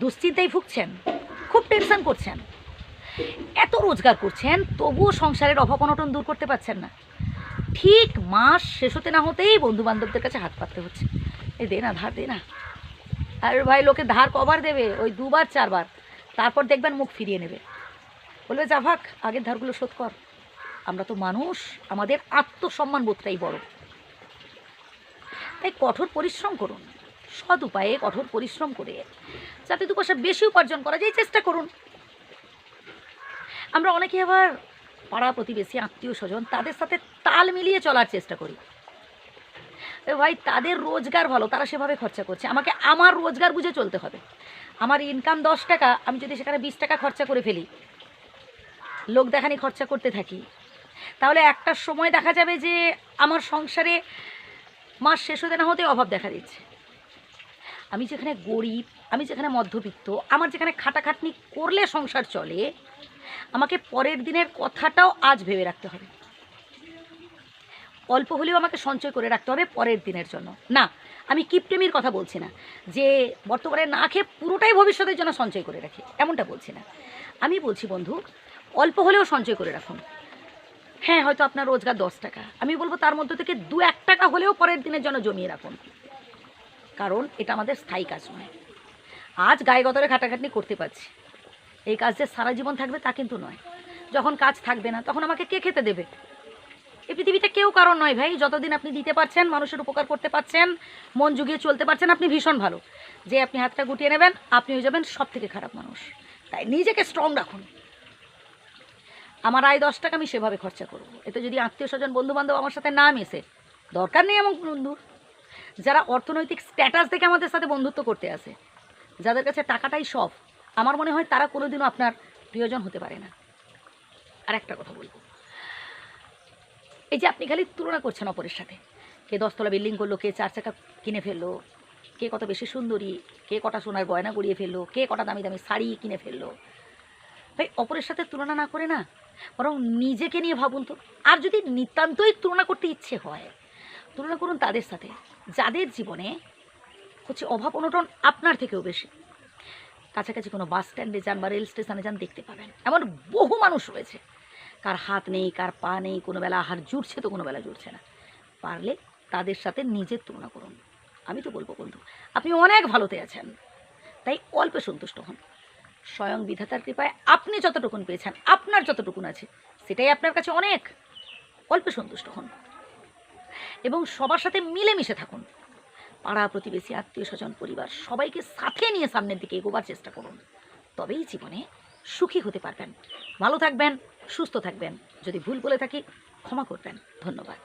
দুশ্চিন্তায় ভুগছেন, খুব টেনশন করছেন, এত রোজগার করছেন তবুও সংসারের অভাব অনটন দূর করতে পারছেন না। ঠিক মাস শেষ হতে না হতেই বন্ধু বান্ধবদের কাছে হাত পাততে হচ্ছে, এই দে না, ধার দে না। আর ভাই লোকে ধার কবার দেবে? ওই 2বার 4বার, তারপর দেখবেন মুখ ফিরিয়ে নেবে, বলবে যা ভাগ, আগের ধারগুলো শোধ কর। আমরা তো মানুষ, আমাদের আত্মসম্মান বোধটাই বড়। তাই কঠোর পরিশ্রম করুন, সৎ উপায়ে কঠোর পরিশ্রম করে যাতে 2 পয়সা বেশি উপার্জন করা যায় চেষ্টা করুন। আমরা অনেকে আবার পাড়া প্রতিবেশী, আত্মীয় স্বজন, তাদের সাথে তাল মিলিয়ে চলার চেষ্টা করি। ভাই তাদের রোজগার ভালো, তারা সেভাবে খরচা করছে, আমাকে আমার রোজগার বুঝে চলতে হবে। আমার ইনকাম 10 টাকা, আমি যদি সেখানে 20 টাকা খরচা করে ফেলি, লোক দেখানি খরচা করতে থাকি, তাহলে একটা সময় দেখা যাবে যে আমার সংসারে মাস শেষ হতে না হতে অভাব দেখা দিচ্ছে। আমি যেখানে গরিব, আমি যেখানে মধ্যবিত্ত, আমার যেখানে খাটাখাটনি করলে সংসার চলে, আমাকে পরের দিনের কথাটাও আজ ভেবে রাখতে হবে। অল্প হলেও আমাকে সঞ্চয় করে রাখতে হবে পরের দিনের জন্য। না, আমি কিপটেমির কথা বলছি না যে বর্তমানে না খেয়ে পুরোটাই ভবিষ্যতের জন্য সঞ্চয় করে রাখি, এমনটা বলছি না। আমি বলছি বন্ধু, অল্প হলেও সঞ্চয় করে রাখুন। হ্যাঁ, হয়তো আপনার রোজগার 10 টাকা, আমি বলবো তার মধ্যে থেকে 2-1 টাকা হলেও পরের দিনের জন্য জমিয়ে রাখুন, কারণ এটা আমাদের স্থায়ী কাজ নয়। আজ গায়ে গতরে খাটাখাটনি করতে পারছি, এই কাজ যে সারা জীবন থাকবে তা কিন্তু নয়। যখন কাজ থাকবে না তখন আমাকে কে খেতে দেবে? এই পৃথিবীতে কেউ কারণ নয় ভাই। যতদিন আপনি দিতে পারছেন, মানুষের উপকার করতে পারছেন, মন জুগিয়ে চলতে পারছেন, আপনি ভীষণ ভালো। যে আপনি হাতটা গুটিয়ে নেবেন, আপনি হয়ে যাবেন সব থেকে খারাপ মানুষ। তাই নিজেকে স্ট্রং রাখুন। আমার আয় 10 টাকা, আমি সেভাবে খরচা করবো। এতে যদি আত্মীয় স্বজন বন্ধুবান্ধব আমার সাথে না মেশে, দরকার নেই এমন বন্ধুর। যারা অর্থনৈতিক স্ট্যাটাস দেখে আমাদের সাথে বন্ধুত্ব করতে আসে, যাদের কাছে টাকাটাই সব, আমার মনে হয় তারা কোনোদিনও আপনার প্রিয়জন হতে পারে না। আর একটা কথা বলবো, এই যে আপনি খালি তুলনা করছেন অপরের সাথে, কে 10 তলা বিল্ডিং করলো, কে 4 চাকা কিনে ফেললো, কে কত বেশি সুন্দরী, কে কটা সোনার গয়না গড়িয়ে ফেললো, কে কটা দামি দামি শাড়ি কিনে ফেললো। ভাই অপরের সাথে তুলনা না করে না, বরং নিজেকে নিয়ে ভাবুন তো। আর যদি নিতান্তই তুলনা করতে ইচ্ছে হয়, তুলনা করুন তাদের সাথে যাদের জীবনে হচ্ছে অভাব অনটন আপনার থেকেও বেশি। কাছাকাছি কোনো বাস স্ট্যান্ডে যান বা রেল স্টেশনে যান, দেখতে পাবেন এমন বহু মানুষ রয়েছে, কার হাত নেই, কার পা নেই, কোনো বেলা আহার জুটছে তো কোনো বেলা জুটছে না। পারলে তাদের সাথে নিজের তুলনা করুন। আমি তো বলবো বন্ধু, আপনি অনেক ভালোতে আছেন, তাই অল্পে সন্তুষ্ট হন। স্বয়ং বিধাতার কৃপায় আপনি যতটুকুন পেয়েছেন, আপনার যতটুকুন আছে, সেটাই আপনার কাছে অনেক। অল্পে সন্তুষ্ট হন এবং সবার সাথে মিলেমিশে থাকুন। পাড়া প্রতিবেশী, আত্মীয় স্বজন, পরিবার সবাইকে সাথে নিয়ে সামনের দিকে এগোবার চেষ্টা করুন। তবেই জীবনে সুখী হতে পারবেন। ভালো থাকবেন, সুস্থ থাকবেন। যদি ভুল বলে থাকি ক্ষমা করবেন। ধন্যবাদ।